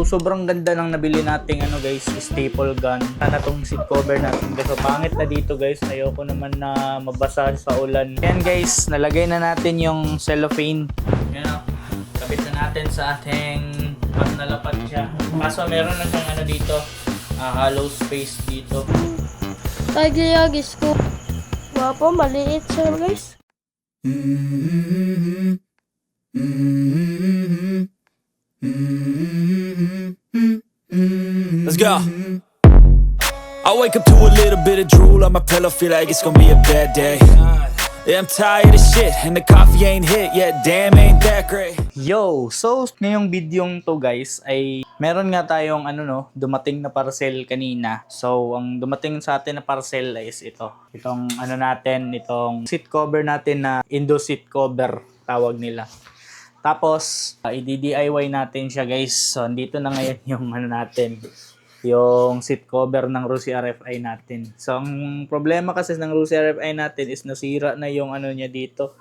So sobrang ganda ng nabili nating ano guys, staple gun. Sana tong seat cover natin kasi pangit na dito guys. Ayoko naman na mabasa sa ulan. Yan guys, nalagay na natin yung cellophane. Yan o. Kapit na natin sa ating pag nalapat siya. Kaso meron na siyang ano dito, hollow space dito. Tagayagis ko. Wapo, maliit siya guys. Let's go. I wake up to a little bit of drool on my pillow, feel like it's gonna be a bad day. Yeah, I'm tired of shit, and the coffee ain't hit yet, damn ain't that great. Yo! So, ngayong videong to guys ay meron nga tayong ano no, dumating na parcel kanina. So, ang dumating sa atin na parcel is ito. Itong ano natin, itong seat cover natin na Indo seat cover tawag nila. Tapos, i-DIY natin siya guys. So, dito na ngayon yung ano natin, yung seat cover ng Rusi RFI natin. So, ang problema kasi ng Rusi RFI natin is nasira na yung ano niya dito,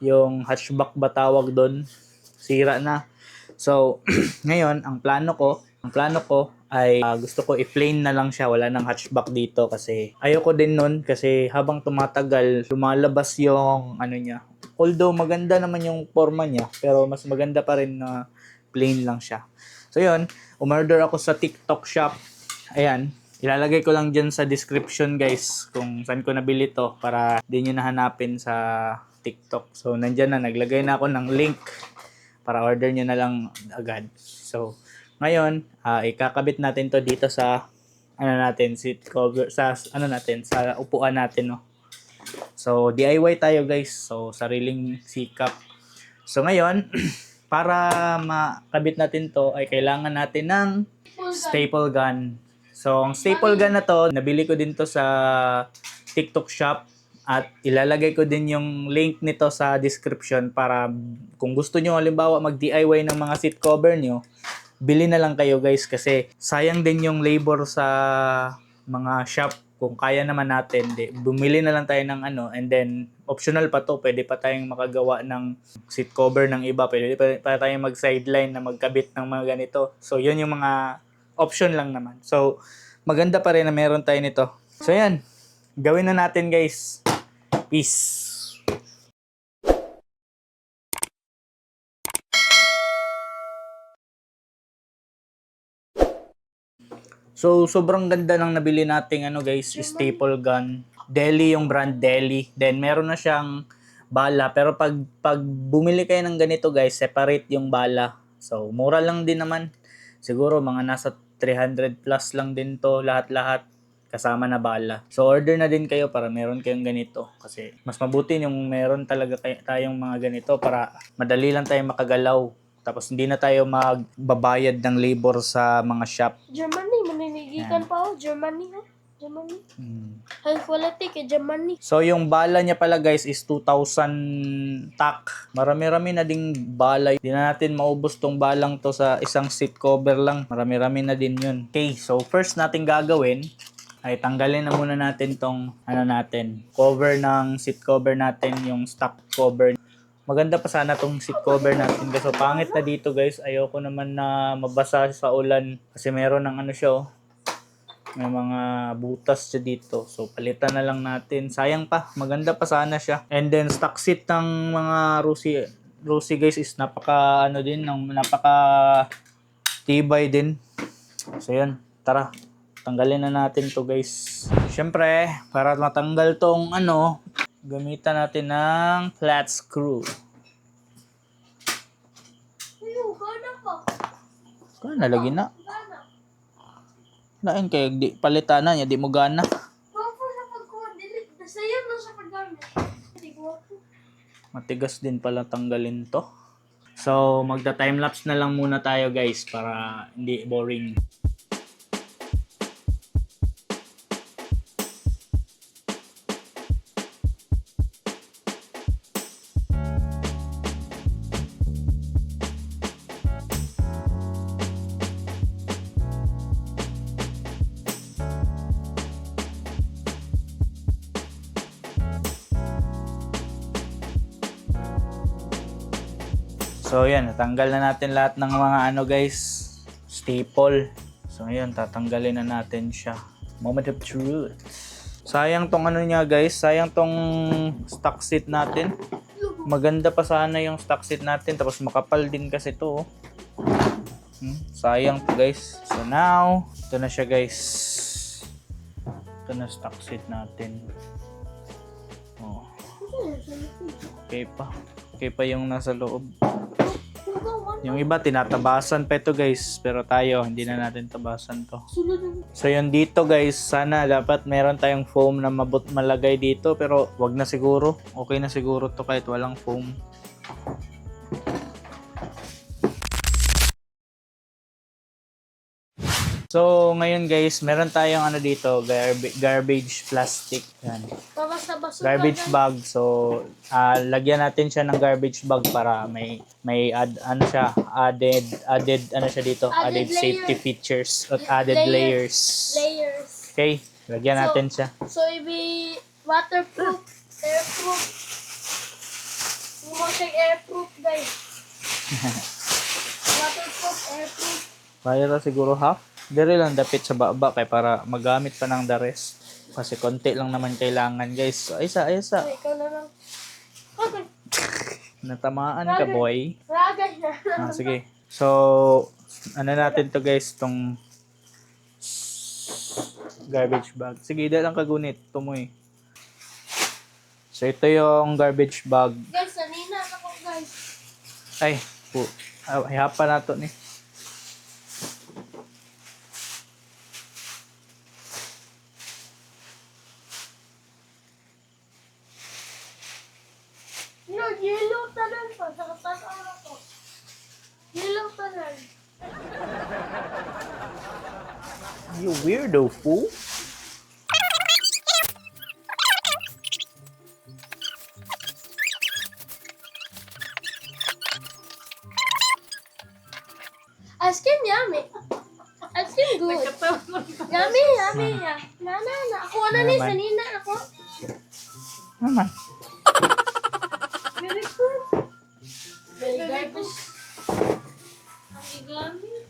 yung hatchback ba tawag doon, sira na. So, ngayon, ang plano ko ay gusto ko i-plain na lang siya, wala nang hatchback dito kasi ayoko din nun kasi habang tumatagal, lumalabas yung ano niya. Although maganda naman yung forma niya, pero mas maganda pa rin na plain lang siya. So yun, umorder ako sa TikTok shop. Ayan, ilalagay ko lang dyan sa description guys kung saan ko nabili to para di nyo nahanapin sa TikTok. So nandyan na, naglagay na ako ng link para order nyo na lang agad. So ngayon, ikakabit natin to dito sa ano natin, seat cover, sa ano natin, sa upuan natin, no. So DIY tayo guys. So sariling sikap. So ngayon, para makabit natin to ay kailangan natin ng staple gun. So ang staple gun na to, nabili ko din to sa TikTok shop at ilalagay ko din yung link nito sa description para kung gusto nyo halimbawa mag-DIY ng mga seat cover nyo, bili na lang kayo guys kasi sayang din yung labor sa mga shop. Kung kaya naman natin, bumili na lang tayo ng ano, and then optional pa to, pwede pa tayong makagawa ng seat cover ng iba, pwede pa tayong mag-sideline na magkabit ng mga ganito. So yun yung mga option lang naman. So maganda pa rin na meron tayo nito. So yan, gawin na natin guys. Peace. So, sobrang ganda ng nabili nating ano guys, staple gun. Deli yung brand Deli. Then, meron na siyang bala. Pero pag bumili kayo ng ganito guys, separate yung bala. So, mura lang din naman. Siguro mga nasa 300 plus lang din to lahat-lahat kasama na bala. So, order na din kayo para meron kayong ganito. Kasi, mas mabuti yung meron talaga tayong mga ganito para madali lang tayong makagalaw. Tapos hindi na tayo magbabayad ng labor sa mga shop. Germany, maninigikan pa ako. Germany ha? Germany. High quality kay Germany. So yung bala niya pala guys is 2,000 tack. Marami-rami na ding bala. Hindi na natin maubos tong balang to sa isang seat cover lang. Marami-rami na din yun. Okay, so first natin gagawin ay tanggalin na muna natin tong ano natin, cover ng seat cover natin, yung stock cover. Maganda pa sana tong seat cover natin kasi pangit na dito guys. Ayoko naman na mabasa sa ulan kasi meron ng ano siya, oh. May mga butas siya dito. So palitan na lang natin. Sayang pa, maganda pa sana siya. And then stock seat ng mga Rusi guys is napaka ano din, napaka tibay din. So yun, tara. Tanggalin na natin to guys. Syempre, para matanggal tong ano, gamitan natin ng flat screw. Kana lagi na. Lain kay di palitan niya, di mo gana. Matigas din pala tanggalin to. So, magta-time lapse na lang muna tayo guys para hindi boring. So yan, natanggal na natin lahat ng mga ano guys, staple. So ngayon, tatanggalin na natin siya. Moment of truth. Sayang tong ano niya guys, sayang tong stock seat natin. Maganda pa sana yung stock seat natin, tapos makapal din kasi to. Sayang to guys. So now, ito na siya guys. Ito na stock seat natin. Oh. Okay pa. Okay pa yung nasa loob. Yung iba tinatabasan pa ito guys, pero tayo hindi na natin tabasan to. So yun dito guys, sana dapat meron tayong foam na malagay dito, pero wag na siguro. Okay na siguro to kahit walang foam. So ngayon guys, meron tayong ano dito, garbage plastic. Yan. Garbage bag. So lagyan natin siya ng garbage bag para may added ano siya dito, added safety features at added layers. Okay, lagyan natin siya. So ibi waterproof, airproof. Mo siya airproof guys. Waterproof, airproof. Kaya na siguro half. Dire lang dapit sa baba kay para magamit pa ng the rest. Kasi konti lang naman kailangan guys. So, isa. Ikaw na lang. Okay. Natamaan ka boy. Ragay na. Sige. So, ano natin to guys, tong garbage bag. Sige, dahil lang kagunit. Tumoy. So, ito yung garbage bag. Guys, nanina ako guys. Ay, hihapa na to ni. Yellow tanan pa. Sa kataan ako. Yellow tanan. You weirdo fool. Ice cream yummy. Ice cream good. Yummy. Na. Ako na ni sanina ako. Naman. Very good. Very good. Ang igamit.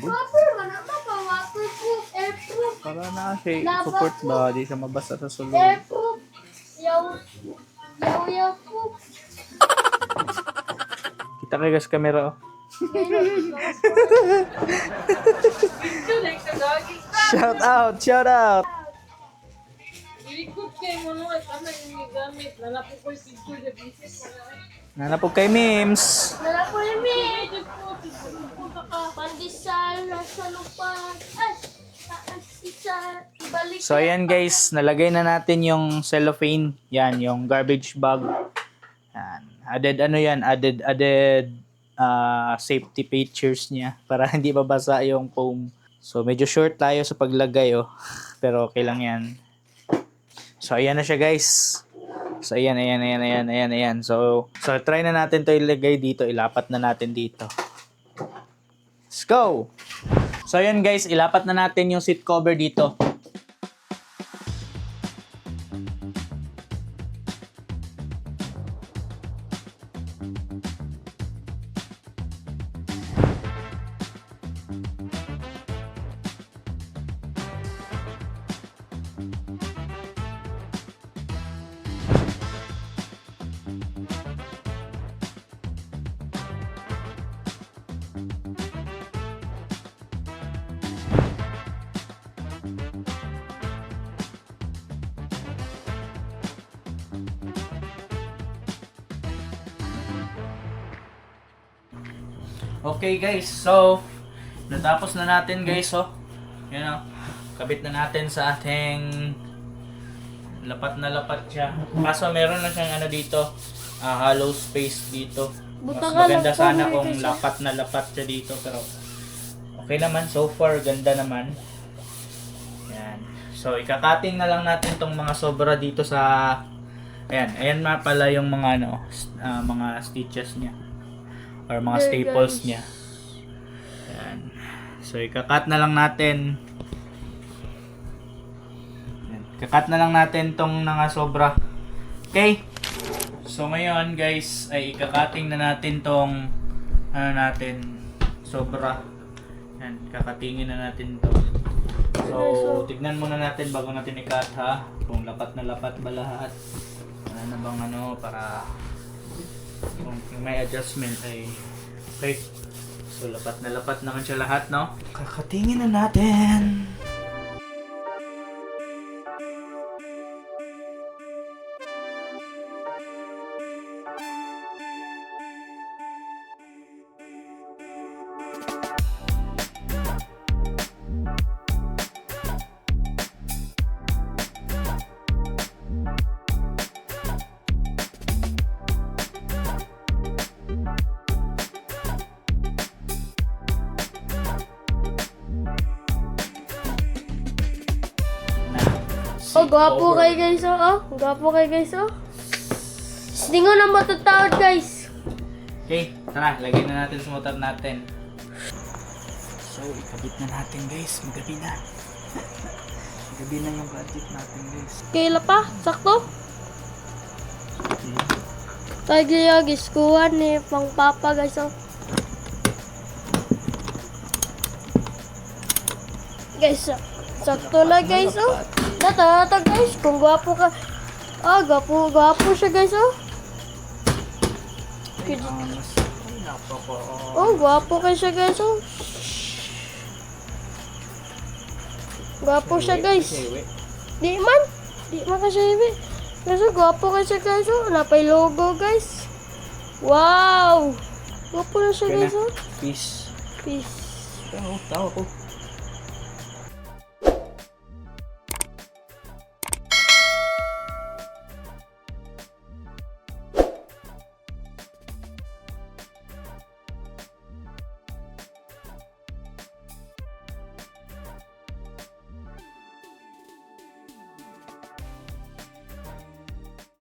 Proper man ako pa. Waterproof, airproof. Para na siya support ba? Di siya mabasa sa sulod. Airproof. Yaw proof. Kita kayo guys camera oh. Shout out. Ikot kay mo no, ano yung gamit. Nanapo ko si Julia Bisis. Nanapog kay memes. Nala ko yung may. Pandesal, nasa lupa. Ibalik. So ayan guys, nalagay na natin yung cellophane. Yan, yung garbage bag. Yan. Added safety features niya para hindi babasa yung foam. So medyo short tayo sa paglagay oh. Pero okay lang yan. So ayan na siya guys. So ayan. So try na natin to ilagay dito, ilapat na natin dito. Let's go. So ayan guys, ilapat na natin yung seat cover dito. Okay guys, so natapos na natin guys oh. Yan oh. Kabit na natin sa ating lapat na lapat siya. Kaso meron na siyang ano dito, hollow space dito. Mas maganda sana kung lapat na lapat siya dito, pero okay naman so far, ganda naman. Yan. So ikakating na lang natin tong mga sobra dito sa ayan na pala yung mga ano, mga stitches niya. Or mga staples niya. Ayan. So, ikakat na lang natin. Ayan. Ikakat na lang natin tong mga sobra. Okay? So, ngayon guys, ay ikakating na natin tong ano natin, sobra. Yan, kakatingin na natin to. So, tignan muna natin bago natin i-cut ha. Kung lapat na lapat ba lahat. Wala na bang ano para kung may adjustment ay okay. So, lapat na lapat naman siya lahat, no? Kakatingin na natin. Oh, gwapo kayo guys, oh. Gwapo kayo guys, oh. Stingo na matatawad guys. Okay, tara, lagyan na natin sa motor natin. So, ikabit na natin guys. Magabi na. Magabi na yung gadget natin guys. Kaila pa, sakto. Tayo guys, kuha ni pang papa guys, oh. Guys, sakto na guys, oh. Natata guys, kung gwapo ka. Ah, gwapo siya guys, oh. Oh, gwapo kayo siya guys, oh. Gwapo siya guys. Di man kasi ibi. Kasi gwapo kayo siya guys, oh. Napay logo guys. Wow! Gwapo na siya guys, oh. Peace. Peace. Tawa ko.